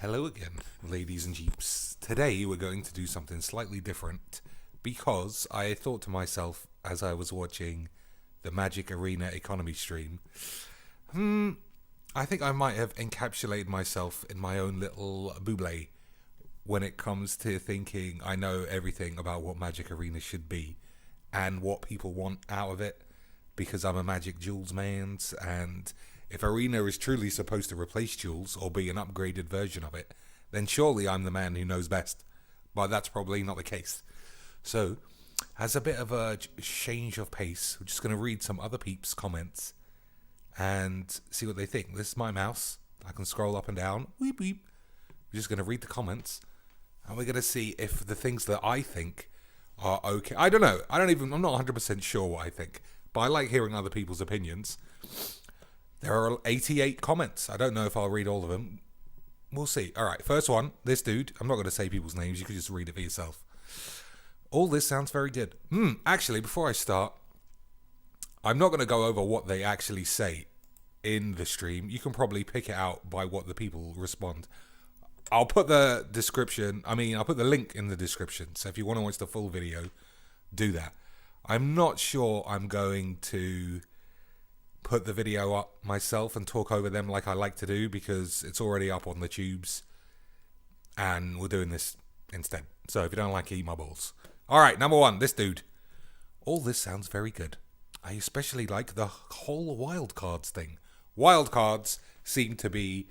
Hello again, ladies and jeeps. Today we're going to do something slightly different because I thought to myself as I was watching the Magic Arena economy stream, I think I might have encapsulated myself in my own little buble when it comes to thinking I know everything about what Magic Arena should be and what people want out of it because I'm a Magic Duels man, and if Arena is truly supposed to replace Duels or be an upgraded version of it, then surely I'm the man who knows best. But that's probably not the case. So, as a bit of a change of pace, we're just going to read some other peeps' comments and see what they think. This is my mouse. I can scroll up and down. Weep, weep. We're just going to read the comments, and we're going to see if the things that I think are okay. I don't know. I'm not 100% sure what I think, but I like hearing other people's opinions. There are 88 comments. I don't know if I'll read all of them. We'll see. All right, first one. This dude. I'm not going to say people's names. You can just read it for yourself. All this sounds very good. Actually, before I start, I'm not going to go over what they actually say in the stream. You can probably pick it out by what the people respond. I'll put the link in the description. So if you want to watch the full video, do that. I'm not sure I'm going to put the video up myself and talk over them like I like to do because it's already up on the tubes and we're doing this instead. So if you don't like it, eat my balls. Alright, number one, this dude. All this sounds very good. I especially like the whole wildcards thing. Wildcards seem to be,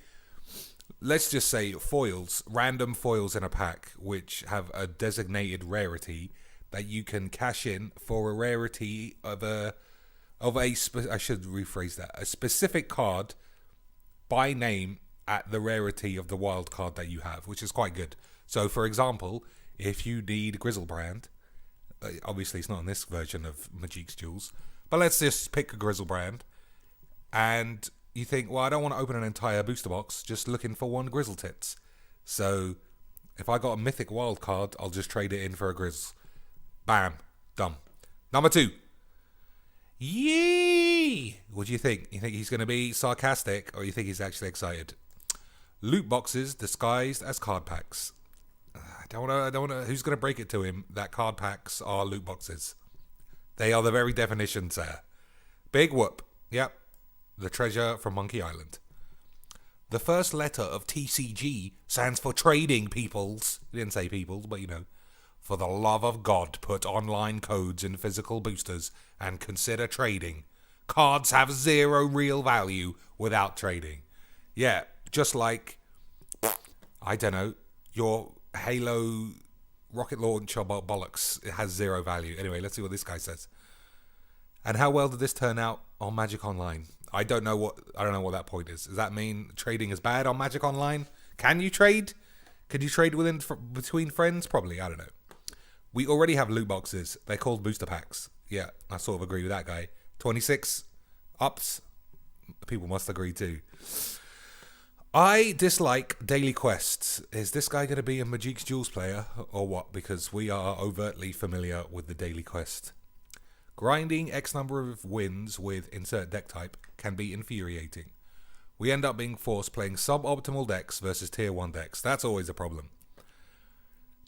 let's just say, foils, random foils in a pack which have a designated rarity that you can cash in for a rarity of a specific card by name at the rarity of the wild card that you have, which is quite good. So, for example, if you need Griselbrand, obviously it's not in this version of Magic's Duels, but let's just pick a Griselbrand, and you think, well, I don't want to open an entire booster box just looking for one Griseltits. So, if I got a mythic wild card, I'll just trade it in for a Grizz. Bam. Done. Number two. Yee! What do you think? You think he's going to be sarcastic, or you think he's actually excited? Loot boxes disguised as card packs. I don't know. Who's going to break it to him that card packs are loot boxes? They are the very definition, sir. Big whoop. Yep. The treasure from Monkey Island. The first letter of TCG stands for trading peoples. He didn't say peoples, but you know. For the love of God, put online codes in physical boosters and consider trading. Cards have zero real value without trading. Yeah, just like, I don't know, your Halo rocket launcher bollocks. It has zero value. Anyway, let's see what this guy says. And how well did this turn out on Magic Online? I don't know what that point is. Does that mean trading is bad on Magic Online? Can you trade? Can you trade between friends? Probably. I don't know. We already have loot boxes. They're called booster packs. Yeah, I sort of agree with that guy. 26 ups. People must agree too. I dislike daily quests. Is this guy going to be a Magic's Duels player or what? Because we are overtly familiar with the daily quest. Grinding X number of wins with insert deck type can be infuriating. We end up being forced playing suboptimal decks versus tier 1 decks. That's always a problem.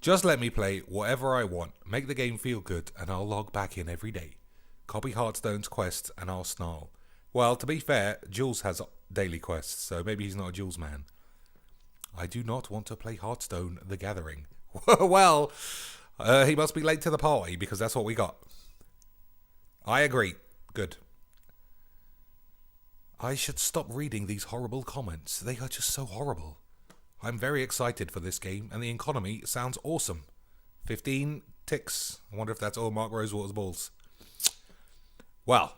Just let me play whatever I want, make the game feel good, and I'll log back in every day. Copy Hearthstone's quest, and I'll snarl. Well, to be fair, Jules has daily quests, so maybe he's not a Jules man. I do not want to play Hearthstone The Gathering. Well, he must be late to the party, because that's what we got. I agree. Good. I should stop reading these horrible comments. They are just so horrible. I'm very excited for this game, and the economy sounds awesome. 15 ticks. I wonder if that's all Mark Rosewater's balls. Well,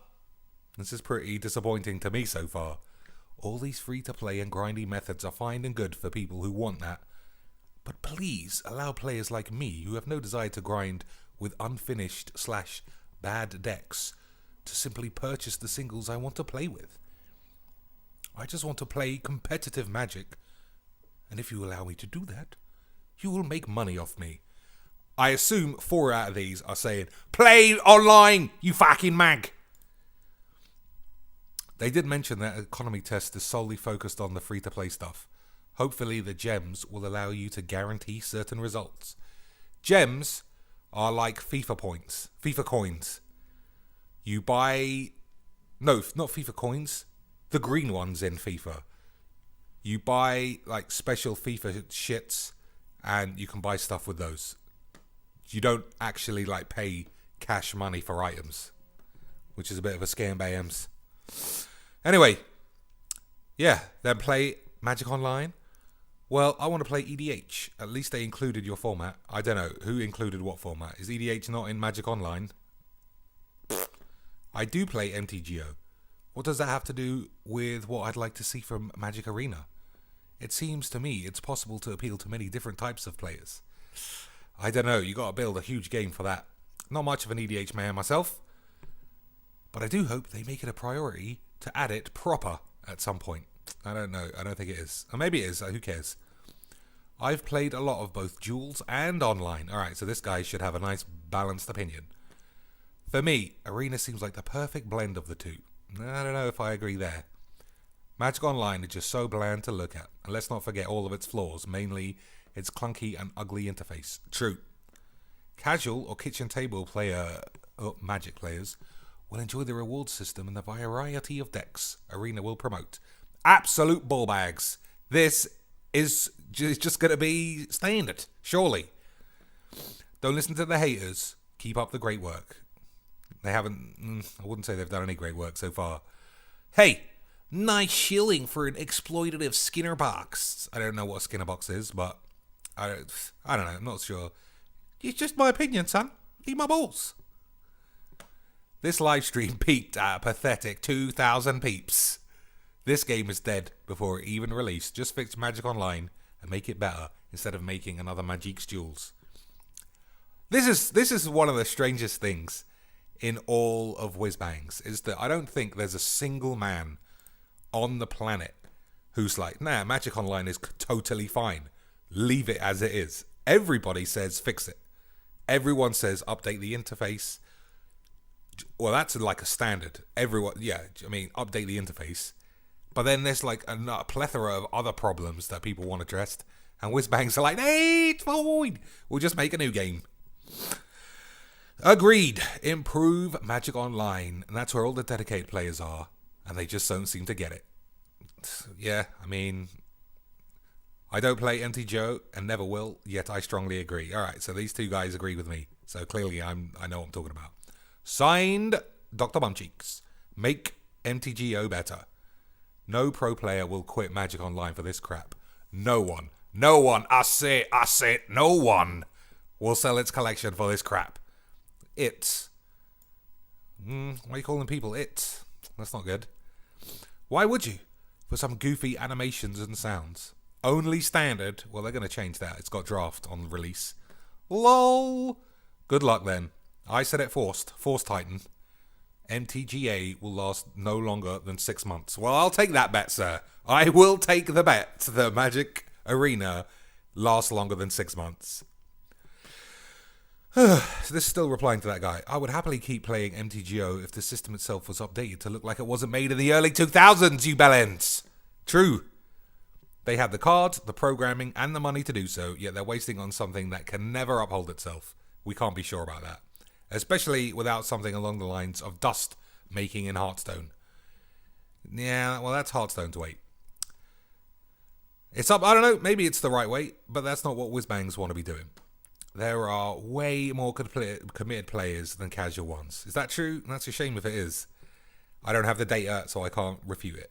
this is pretty disappointing to me so far. All these free-to-play and grindy methods are fine and good for people who want that. But please allow players like me, who have no desire to grind with unfinished/bad decks, to simply purchase the singles I want to play with. I just want to play competitive Magic. And if you allow me to do that, you will make money off me. I assume 4 out of these are saying, play online, you fucking mag. They did mention that economy test is solely focused on the free-to-play stuff. Hopefully the gems will allow you to guarantee certain results. Gems are like FIFA points, FIFA coins. You buy... No, not FIFA coins. The green ones in FIFA. You buy like special FIFA shits and you can buy stuff with those. You don't actually like pay cash money for items, which is a bit of a scam by Ems. Anyway, yeah, then play Magic Online. Well, I want to play EDH. At least they included your format. I don't know who included what format. Is EDH not in Magic Online? I do play MTGO. What does that have to do with what I'd like to see from Magic Arena? It seems to me it's possible to appeal to many different types of players. I don't know, you got to build a huge game for that. Not much of an EDH man myself, but I do hope they make it a priority to add it proper at some point. I don't know, I don't think it is. Or maybe it is, who cares? I've played a lot of both duels and online. Alright, so this guy should have a nice balanced opinion. For me, Arena seems like the perfect blend of the two. I don't know if I agree there. Magic Online is just so bland to look at, and let's not forget all of its flaws, mainly its clunky and ugly interface. True. Casual or kitchen table Magic players will enjoy the reward system and the variety of decks Arena will promote. Absolute ball bags. This is just going to be standard, surely. Don't listen to the haters. Keep up the great work. They haven't, I wouldn't say they've done any great work so far. Hey, nice shilling for an exploitative Skinner box. I don't know what a Skinner box is, but I don't know, I'm not sure. It's just my opinion, son. Eat my balls. This live stream peaked at a pathetic 2,000 peeps. This game is dead before it even released. Just fix Magic Online and make it better instead of making another Magic's Duels. This is one of the strangest things in all of Whizbangs, is that I don't think there's a single man on the planet who's like, nah, Magic Online is totally fine. Leave it as it is. Everybody says fix it. Everyone says update the interface. Well, that's like a standard. Everyone, yeah, I mean, update the interface. But then there's like a plethora of other problems that people want addressed. And Whizbangs are like, hey, it's fine. We'll just make a new game. Agreed. Improve Magic Online. And that's where all the dedicated players are. And they just don't seem to get it. Yeah, I mean, I don't play MTGO and never will, yet I strongly agree. Alright, so these two guys agree with me. So clearly I know what I'm talking about. Signed, Dr. Bumcheeks. Make MTGO better. No pro player will quit Magic Online for this crap. No one, I say, no one will sell its collection for this crap. Why are you calling people it? That's not good. Why would you? For some goofy animations and sounds. Only standard. Well, they're going to change that. It's got draft on release. LOL. Good luck then. I said it forced. Force Titan. MTGA will last no longer than 6 months. Well, I'll take that bet, sir. I will take the bet that Magic Arena lasts longer than 6 months. So this is still replying to that guy. I would happily keep playing MTGO if the system itself was updated to look like it wasn't made in the early 2000s, you bellends. True. They have the cards, the programming, and the money to do so, yet they're wasting on something that can never uphold itself. We can't be sure about that. Especially without something along the lines of dust making in Hearthstone. Yeah, well, that's Hearthstone's way. It's up, I don't know, maybe it's the right way, but that's not what Whizbangs want to be doing. There are way more committed players than casual ones. Is that true? That's a shame if it is. I don't have the data, so I can't refute it.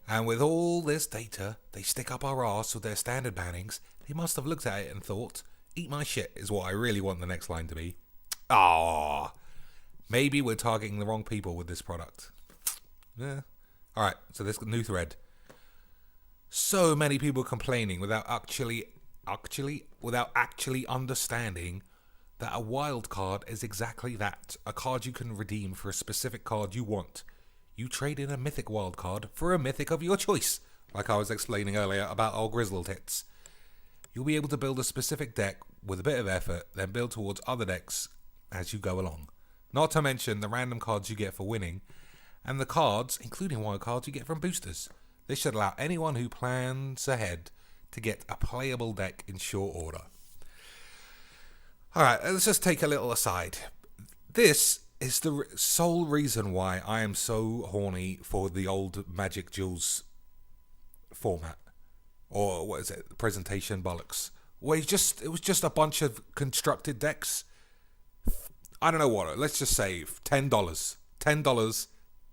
And with all this data, they stick up our arse with their standard bannings. They must have looked at it and thought, eat my shit is what I really want the next line to be. Ah, maybe we're targeting the wrong people with this product. Yeah. Alright, so this new thread. So many people complaining without actually understanding that a wild card is exactly that. A card you can redeem for a specific card you want. You trade in a mythic wild card for a mythic of your choice. Like I was explaining earlier about old Grizzled Hits. You'll be able to build a specific deck with a bit of effort, then build towards other decks as you go along. Not to mention the random cards you get for winning, and the cards, including wild cards, you get from boosters. This should allow anyone who plans ahead to get a playable deck in short order. Alright, let's just take a little aside. This is the sole reason why I am so horny for the old Magic Duels format. Or what is it? Presentation bollocks. Where it was just a bunch of constructed decks. I don't know what. Let's just say $10. $10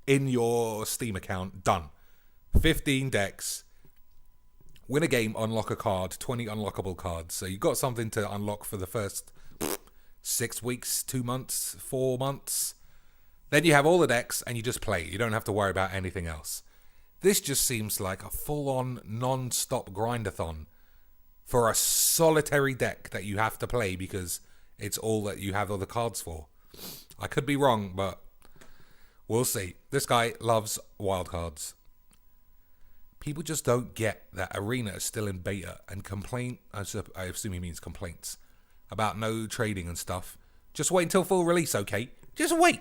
in your Steam account. Done. 15 decks. Win a game, unlock a card. 20 unlockable cards. So you've got something to unlock for the first 6 weeks, 2 months, 4 months. Then you have all the decks and you just play. You don't have to worry about anything else. This just seems like a full-on, non-stop grindathon for a solitary deck that you have to play because it's all that you have all the cards for. I could be wrong, but we'll see. This guy loves wildcards. People just don't get that Arena is still in beta and I assume he means complaints, about no trading and stuff. Just wait until full release, okay? Just wait.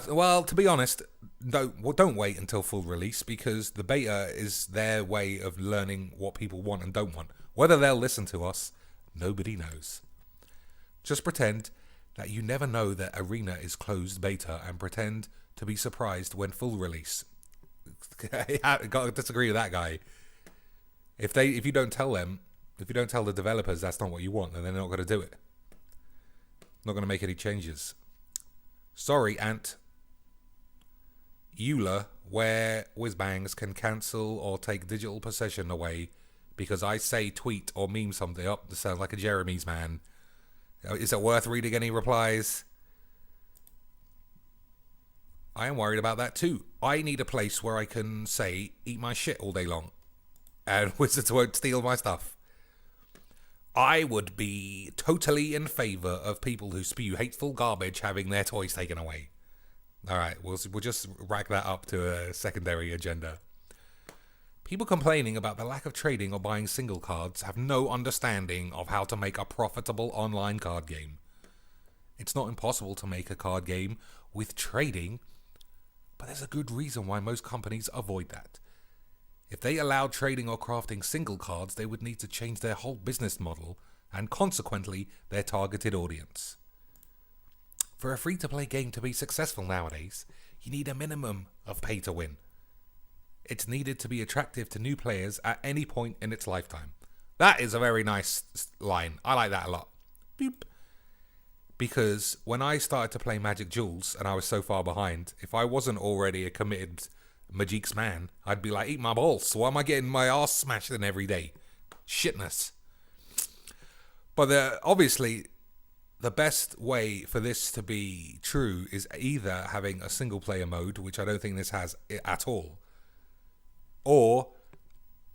Well, to be honest, don't wait until full release because the beta is their way of learning what people want and don't want. Whether they'll listen to us, nobody knows. Just pretend that you never know that Arena is closed beta and pretend to be surprised when full release. I gotta disagree with that guy. If you don't tell the developers that's not what you want, then they're not going to do it. Not going to make any changes. Sorry, Ant. EULA, where whizbangs can cancel or take digital possession away because I say tweet or meme something up to sound like a Jeremy's man. Is it worth reading any replies? I am worried about that too. I need a place where I can say, eat my shit all day long. And wizards won't steal my stuff. I would be totally in favour of people who spew hateful garbage having their toys taken away. Alright, we'll just rack that up to a secondary agenda. People complaining about the lack of trading or buying single cards have no understanding of how to make a profitable online card game. It's not impossible to make a card game with trading, but there's a good reason why most companies avoid that. If they allowed trading or crafting single cards, they would need to change their whole business model and consequently their targeted audience. For a free-to-play game to be successful nowadays, you need a minimum of pay to win. It's needed to be attractive to new players at any point in its lifetime. That is a very nice line. I like that a lot. Boop. Because when I started to play Magic Duels and I was so far behind, if I wasn't already a committed Magic's man, I'd be like, eat my balls. Why am I getting my ass smashed in every day? Shitness. But obviously, the best way for this to be true is either having a single player mode, which I don't think this has at all, or,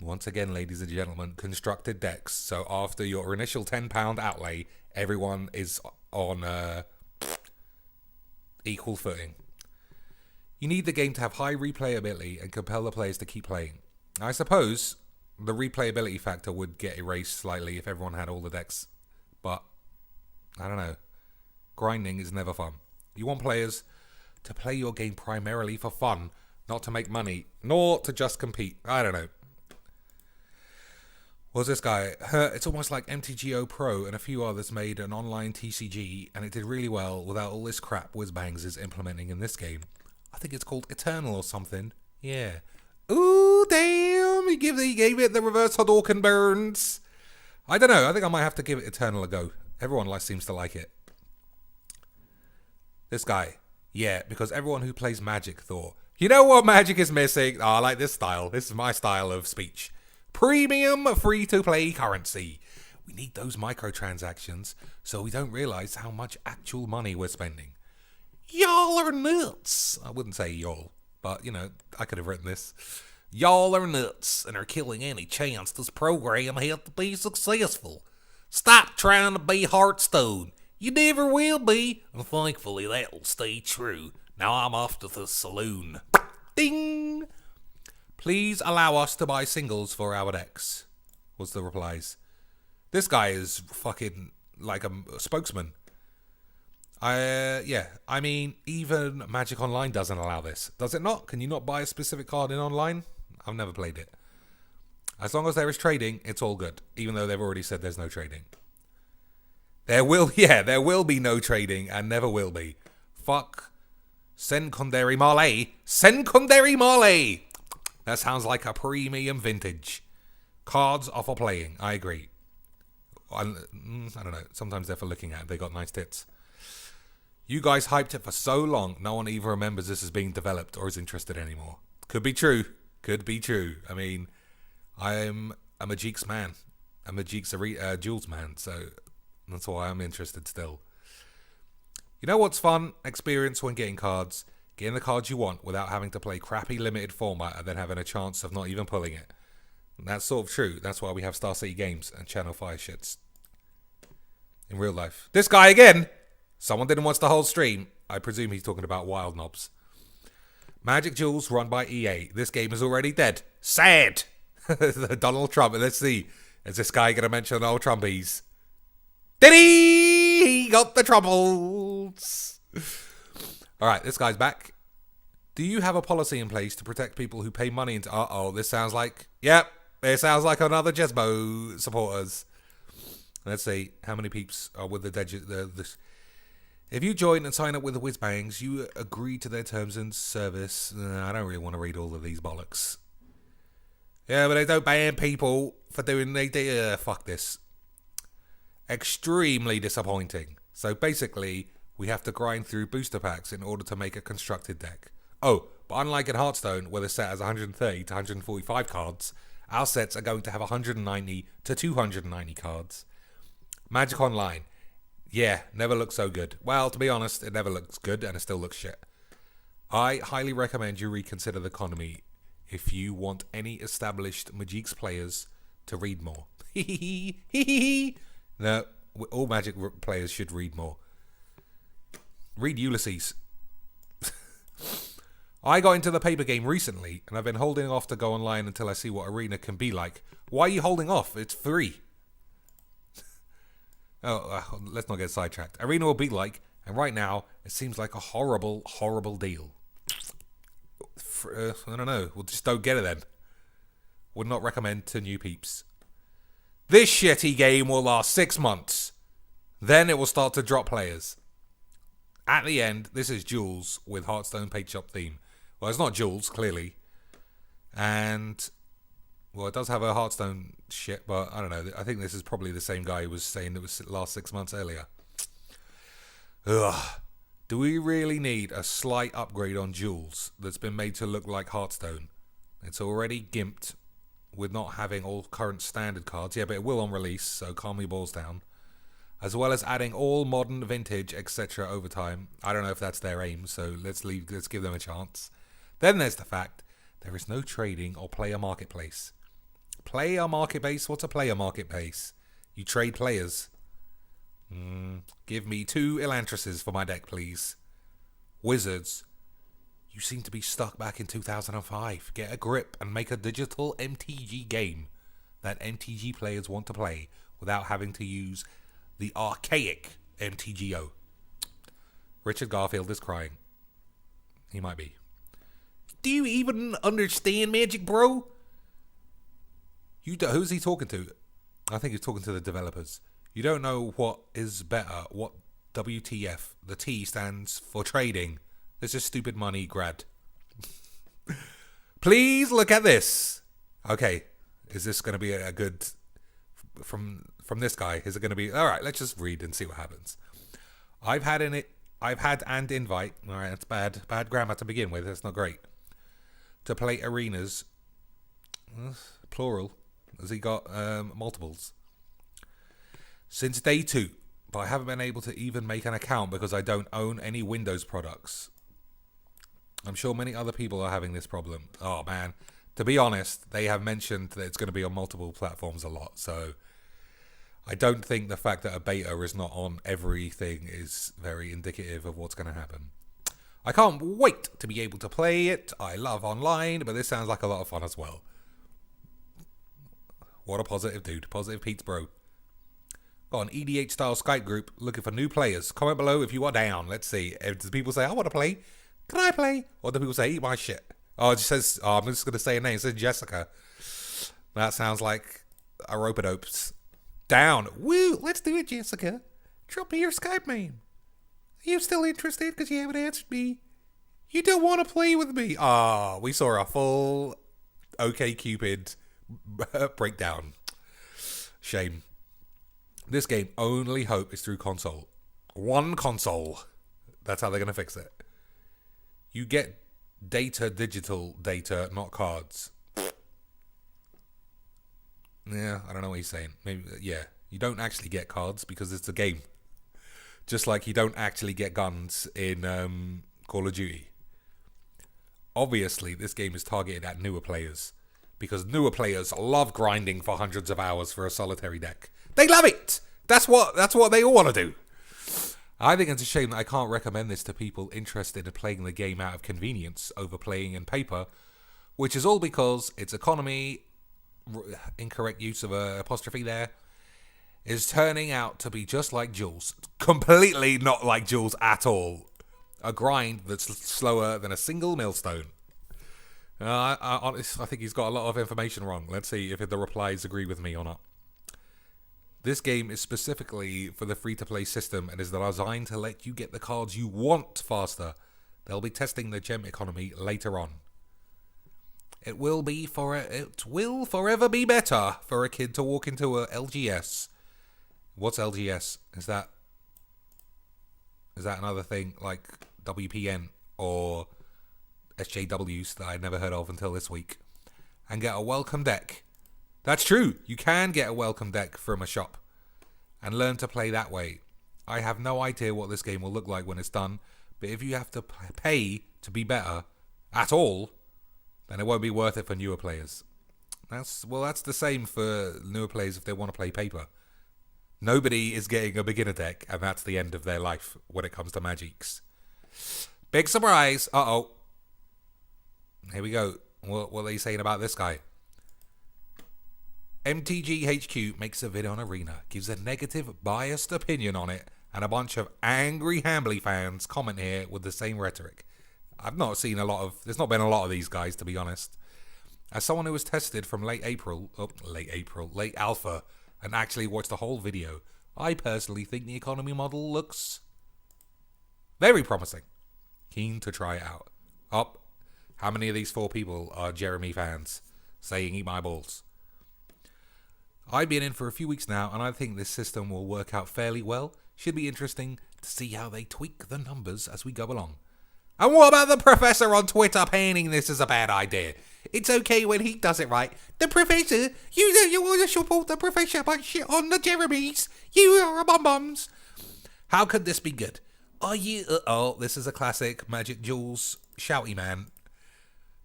once again, ladies and gentlemen, constructed decks. So after your initial £10 outlay, everyone is on equal footing. You need the game to have high replayability and compel the players to keep playing. I suppose the replayability factor would get erased slightly if everyone had all the decks, but I don't know. Grinding is never fun. You want players to play your game primarily for fun, not to make money, nor to just compete. I don't know. Was this guy? It's almost like MTGO Pro and a few others made an online TCG, and it did really well without all this crap Whizbangs is implementing in this game. I think it's called Eternal or something. Yeah. Ooh, damn! He gave it the reverse Hadouken burns. I don't know. I think I might have to give it Eternal a go. Everyone seems to like it. This guy. Yeah, because everyone who plays Magic thought, you know what Magic is missing? Oh, I like this style. This is my style of speech. Premium free-to-play currency. We need those microtransactions so we don't realise how much actual money we're spending. Y'all are nuts. I wouldn't say y'all, but, I could have written this. Y'all are nuts and are killing any chance this program had to be successful. Stop trying to be Hearthstone. You never will be, and thankfully that will stay true. Now I'm off to the saloon. Ding! Please allow us to buy singles for our decks, was the replies. This guy is fucking like a spokesman. Even Magic Online doesn't allow this. Does it not? Can you not buy a specific card in online? I've never played it. As long as there is trading, it's all good. Even though they've already said there's no trading. There will be no trading and never will be. Fuck. Sencondary Marley. Sencondary Marley. That sounds like a premium vintage. Cards are for playing. I agree. I don't know. Sometimes they're for looking at. They got nice tits. You guys hyped it for so long, no one even remembers this is being developed or is interested anymore. Could be true. Could be true. I mean, I'm a Majik's man. I'm a Majik's Jules man, so that's why I'm interested still. You know what's fun? Experience when getting cards. Getting the cards you want without having to play crappy limited format and then having a chance of not even pulling it. And that's sort of true. That's why we have Star City Games and Channel Fire shits. In real life. This guy again! Someone didn't watch the whole stream. I presume he's talking about Wild Knobs. Magic Jewels run by EA. This game is already dead. Sad! Donald Trump. Let's see. Is this guy going to mention Donald Trumpies? Did he? He got the troubles. Alright, this guy's back. Do you have a policy in place to protect people who pay money into... Uh-oh, this sounds like... Yep, it sounds like another Jesbo supporters. Let's see. How many peeps are with the If you join and sign up with the Whizbangs, you agree to their terms and service. I don't really want to read all of these bollocks. Yeah, but they don't ban people for doing... fuck this. Extremely disappointing. So basically, we have to grind through booster packs in order to make a constructed deck. Oh, but unlike in Hearthstone, where the set has 130 to 145 cards, our sets are going to have 190 to 290 cards. Magic Online. Yeah, never looks so good. Well, to be honest, it never looks good and it still looks shit. I highly recommend you reconsider the economy if you want any established Magic's players to read more. No, all Magic players should read more. Read Ulysses. I got into the paper game recently, and I've been holding off to go online until I see what Arena can be like. Why are you holding off? It's free. Let's not get sidetracked. Arena will be like, and right now, it seems like a horrible, horrible deal. I don't know. Well, just don't get it then. Would not recommend to new peeps. This shitty game will last 6 months. Then it will start to drop players. At the end, this is Jules with Hearthstone Paint Shop theme. Well, it's not Jules, clearly. And, well, it does have a Hearthstone shit, but I don't know. I think this is probably the same guy who was saying it was last 6 months earlier. Ugh. Do we really need a slight upgrade on Jules that's been made to look like Hearthstone? It's already gimped with not having all current standard cards. Yeah, but it will on release, so calm your balls down. As well as adding all modern, vintage, etc. over time. I don't know if that's their aim, so let's give them a chance. Then there's the fact there is no trading or player marketplace. Player marketplace? What's a player marketplace? You trade players. Give me 2 Elantruses for my deck, please. Wizards. You seem to be stuck back in 2005. Get a grip and make a digital MTG game that MTG players want to play without having to use the archaic MTGO. Richard Garfield is crying. He might be. Do you even understand Magic, bro? Who's he talking to? I think he's talking to the developers. You don't know what is better. What WTF? The T stands for trading. This is stupid money, grad. Please look at this. Okay, is this going to be a good... From this guy, is it going to be... Alright, let's just read and see what happens. I've had and invite... Alright, that's bad grammar to begin with. That's not great. To play arenas. Plural. Has he got multiples? Since day 2. But I haven't been able to even make an account because I don't own any Windows products. I'm sure many other people are having this problem. Oh, man. To be honest, they have mentioned that it's going to be on multiple platforms a lot. So I don't think the fact that a beta is not on everything is very indicative of what's going to happen. I can't wait to be able to play it. I love online, but this sounds like a lot of fun as well. What a positive dude. Positive Pete's bro. Got an EDH-style Skype group looking for new players. Comment below if you are down. Let's see. Do people say, I want to play? Can I play? Or do people say, eat my shit? Oh, it says, oh, I'm just going to say a name. It says Jessica. That sounds like a rope-a-dopes. Down. Woo, let's do it, Jessica. Drop me your Skype name. Are you still interested? Because you haven't answered me. You don't want to play with me. Ah, we saw a full OkCupid breakdown. Shame. This game only hope is through console. One console. That's how they're going to fix it. You get data, digital data, not cards. Yeah, I don't know what he's saying. Maybe, yeah, you don't actually get cards because it's a game. Just like you don't actually get guns in Call of Duty. Obviously, this game is targeted at newer players because newer players love grinding for hundreds of hours for a solitary deck. They love it. That's what they all want to do. I think it's a shame that I can't recommend this to people interested in playing the game out of convenience over playing in paper, which is all because its economy, incorrect use of a apostrophe there, is turning out to be just like Jules. Completely not like Jules at all. A grind that's slower than a single millstone. I think he's got a lot of information wrong. Let's see if the replies agree with me or not. This game is specifically for the free-to-play system and is designed to let you get the cards you want faster. They'll be testing the gem economy later on. It will forever be better for a kid to walk into a LGS. What's LGS? Is that another thing like WPN or SJWs that I'd never heard of until this week, and get a welcome deck? That's true. You can get a welcome deck from a shop and learn to play that way. I have no idea what this game will look like when it's done, but if you have to pay to be better at all, then it won't be worth it for newer players. That's the same for newer players if they want to play paper. Nobody is getting a beginner deck, and that's the end of their life when it comes to Magics. Big surprise. Uh-oh. Here we go. What are they saying about this guy? MTGHQ makes a vid on Arena, gives a negative, biased opinion on it, and a bunch of angry Hambly fans comment here with the same rhetoric. I've not seen there's not been a lot of these guys, to be honest. As someone who was tested from late alpha, and actually watched the whole video, I personally think the economy model looks very promising. Keen to try it out. How many of these 4 people are Jeremy fans saying eat my balls? I've been in for a few weeks now, and I think this system will work out fairly well. Should be interesting to see how they tweak the numbers as we go along. And what about the professor on Twitter painting this as a bad idea? It's okay when he does it right. The professor? You want to support the professor but shit on the Jeremys? You are a bum-bums. How could this be good? Are you... this is a classic Magic Jules shouty man.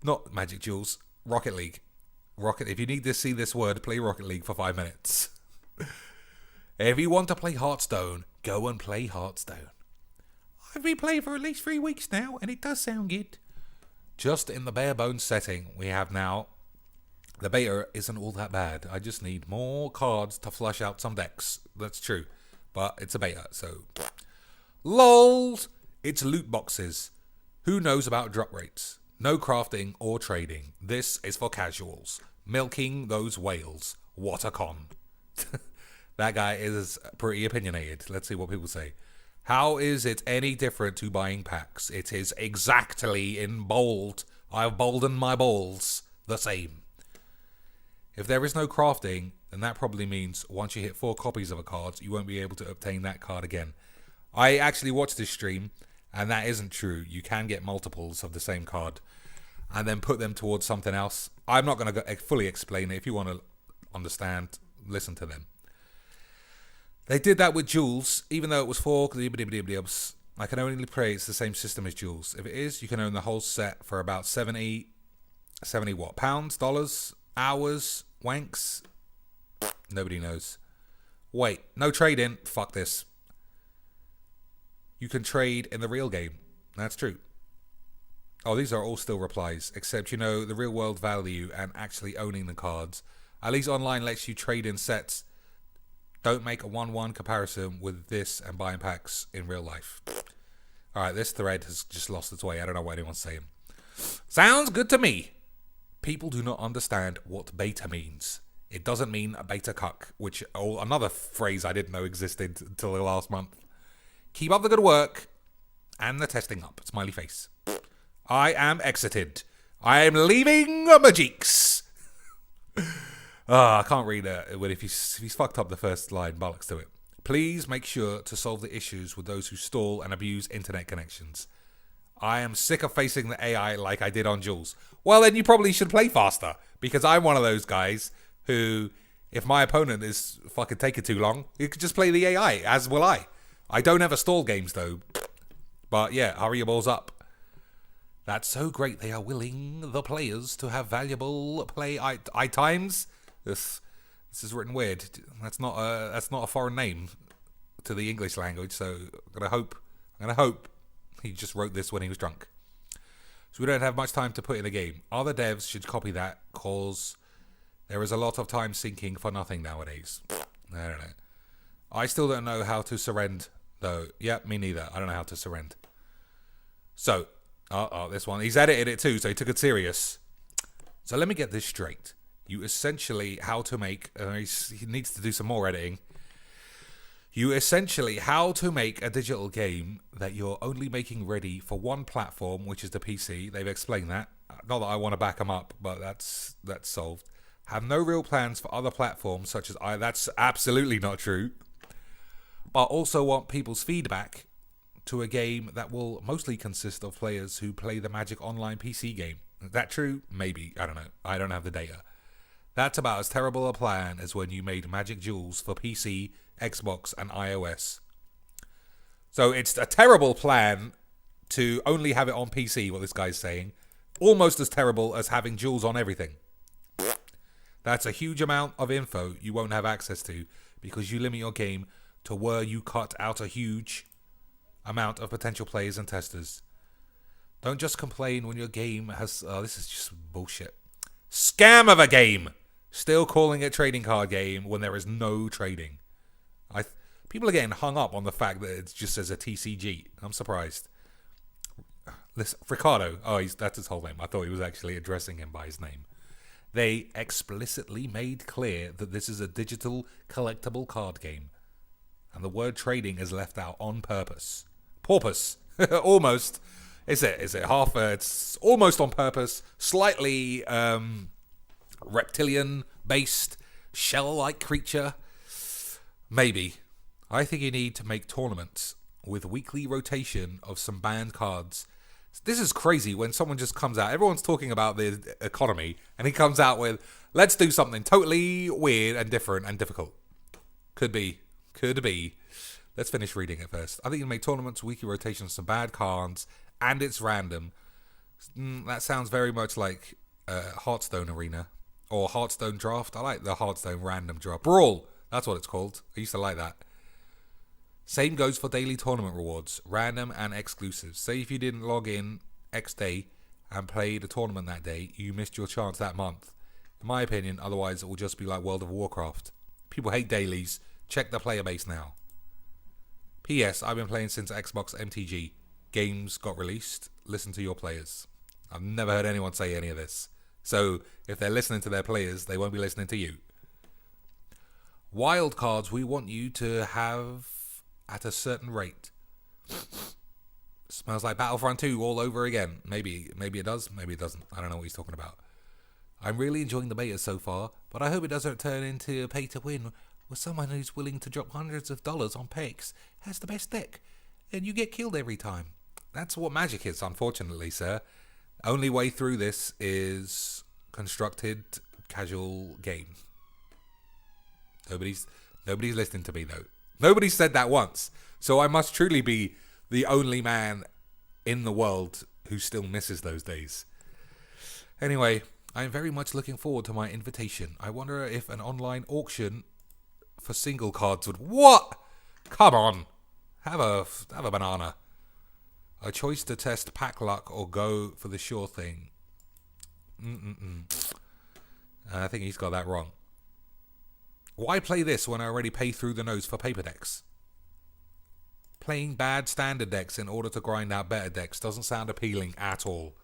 Not Magic Jules. Rocket League. If you need to see this word, play Rocket League for 5 minutes. If you want to play Hearthstone, go and play Hearthstone. I've been playing for at least 3 weeks now, and it does sound good. Just in the bare bones setting we have now, the beta isn't all that bad. I just need more cards to flush out some decks. That's true. But it's a beta, so... LOLs! It's loot boxes. Who knows about drop rates? No crafting or trading. This is for casuals. Milking those whales. What a con. That guy is pretty opinionated. Let's see what people say. How is it any different to buying packs? It is exactly in bold. I've boldened my balls. The same. If there is no crafting, then that probably means once you hit 4 copies of a card, you won't be able to obtain that card again. I actually watched this stream, and that isn't true. You can get multiples of the same card and then put them towards something else. I'm not going to fully explain it. If you want to understand, listen to them. They did that with Jules, even though it was 4. I can only pray it's the same system as Jules. If it is, you can own the whole set for about 70 what? Pounds? Dollars? Hours? Wanks? Nobody knows. Wait, no trading? Fuck this. You can trade in the real game. That's true. Oh, these are all still replies, except the real world value and actually owning the cards. At least online lets you trade in sets. Don't make a 1-1 comparison with this and buying packs in real life. Alright, this thread has just lost its way. I don't know what anyone's saying. Sounds good to me. People do not understand what beta means. It doesn't mean a beta cuck, which another phrase I didn't know existed until the last month. Keep up the good work and the testing up. Smiley face. I am exited. I am leaving Magix. I can't read it. But if he's fucked up the first line, bollocks to it. Please make sure to solve the issues with those who stall and abuse internet connections. I am sick of facing the AI like I did on Jules. Well, then you probably should play faster, because I'm one of those guys who, if my opponent is fucking taking too long, you could just play the AI, as will I. I don't ever stall games, though. But yeah, hurry your balls up. That's so great they are willing the players to have valuable play times. This is written weird. That's not a foreign name to the English language, so I'm gonna hope he just wrote this when he was drunk. So we don't have much time to put in a game. Other devs should copy that, cause there is a lot of time sinking for nothing nowadays. I don't know. I still don't know how to surrender, though. Yeah, me neither. I don't know how to surrender. So, this one. He's edited it too, so he took it serious. So let me get this straight. You essentially how to make... he needs to do some more editing. You essentially how to make a digital game that you're only making ready for one platform, which is the PC. They've explained that. Not that I want to back them up, but that's solved. Have no real plans for other platforms such as that's absolutely not true. But also want people's feedback to a game that will mostly consist of players who play the Magic Online PC game. Is that true? Maybe. I don't know. I don't have the data. That's about as terrible a plan as when you made Magic Duels for PC, Xbox, and iOS. So it's a terrible plan to only have it on PC, what this guy's saying. Almost as terrible as having Duels on everything. That's a huge amount of info you won't have access to because you limit your game to where you cut out a huge amount of potential players and testers. Don't just complain when your game has... this is just bullshit. Scam of a game! Still calling it trading card game when there is no trading. People are getting hung up on the fact that it just says a TCG. I'm surprised. Listen, Ricardo. That's his whole name. I thought he was actually addressing him by his name. They explicitly made clear that this is a digital collectible card game. And the word trading is left out on purpose. Porpoise. Almost. Is it half? It's almost on purpose. Slightly reptilian-based, shell-like creature. Maybe. I think you need to make tournaments with weekly rotation of some banned cards. This is crazy when someone just comes out. Everyone's talking about the economy, and he comes out with, let's do something totally weird and different and difficult. Could be. Let's finish reading it first. I think you make tournaments, weekly rotations, some bad cards, and it's random. That sounds very much like Hearthstone Arena or Hearthstone Draft. I like the Hearthstone Random Draft. Brawl, that's what it's called. I used to like that. Same goes for daily tournament rewards, random and exclusive. Say if you didn't log in X day and play the tournament that day, you missed your chance that month. In my opinion, otherwise it will just be like World of Warcraft. People hate dailies. Check the player base now. P.S. I've been playing since Xbox MTG. Games got released. Listen to your players. I've never heard anyone say any of this. So if they're listening to their players, they won't be listening to you. Wild cards we want you to have at a certain rate. Smells like Battlefront 2 all over again. Maybe it does, maybe it doesn't. I don't know what he's talking about. I'm really enjoying the beta so far, but I hope it doesn't turn into a pay to win where someone who's willing to drop hundreds of dollars on picks has the best deck, and you get killed every time. That's what Magic is, unfortunately, sir. Only way through this is constructed casual game. Nobody's listening to me, though. Nobody said that once. So I must truly be the only man in the world who still misses those days. Anyway, I'm very much looking forward to my invitation. I wonder if an online auction for single cards would... What? Come on. Have a banana. A choice to test pack luck or go for the sure thing. I think he's got that wrong. Why play this when I already pay through the nose for paper decks? Playing bad standard decks in order to grind out better decks doesn't sound appealing at all.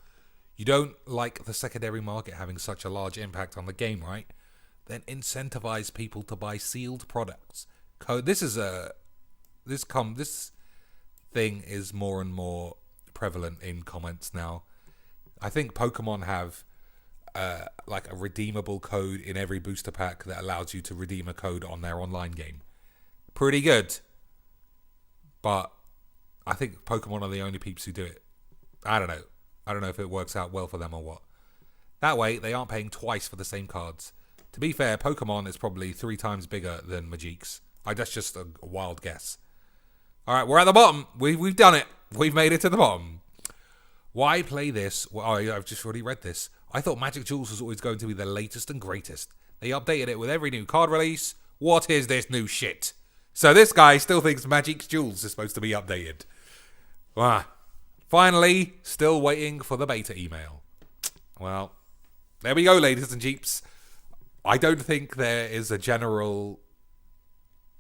You don't like the secondary market having such a large impact on the game, right? Then incentivize people to buy sealed products. This thing is more and more prevalent in comments now. I think Pokemon have like a redeemable code in every booster pack that allows you to redeem a code on their online game. Pretty good. But I think Pokemon are the only peeps who do it. I don't know. I don't know if it works out well for them or what. That way, they aren't paying twice for the same cards. To be fair, Pokemon is probably 3 times bigger than Magic's. That's just a wild guess. Alright, we're at the bottom. We've done it. We've made it to the bottom. Why play this? Well, I've just already read this. I thought Magic Jewels was always going to be the latest and greatest. They updated it with every new card release. What is this new shit? So this guy still thinks Magic Jewels is supposed to be updated. Wow. Finally, still waiting for the beta email. Well, there we go, ladies and jeeps. I don't think there is a general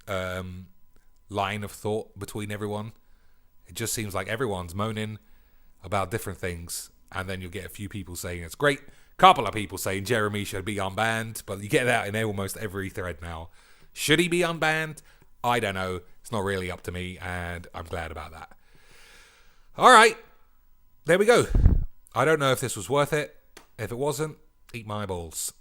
line of thought between everyone. It just seems like everyone's moaning about different things, and then you'll get a few people saying it's great, couple of people saying Jeremy should be unbanned, but you get that in almost every thread now. Should he be unbanned? I don't know. It's not really up to me, and I'm glad about that. Alright, there we go. I don't know if this was worth it. If it wasn't, eat my balls.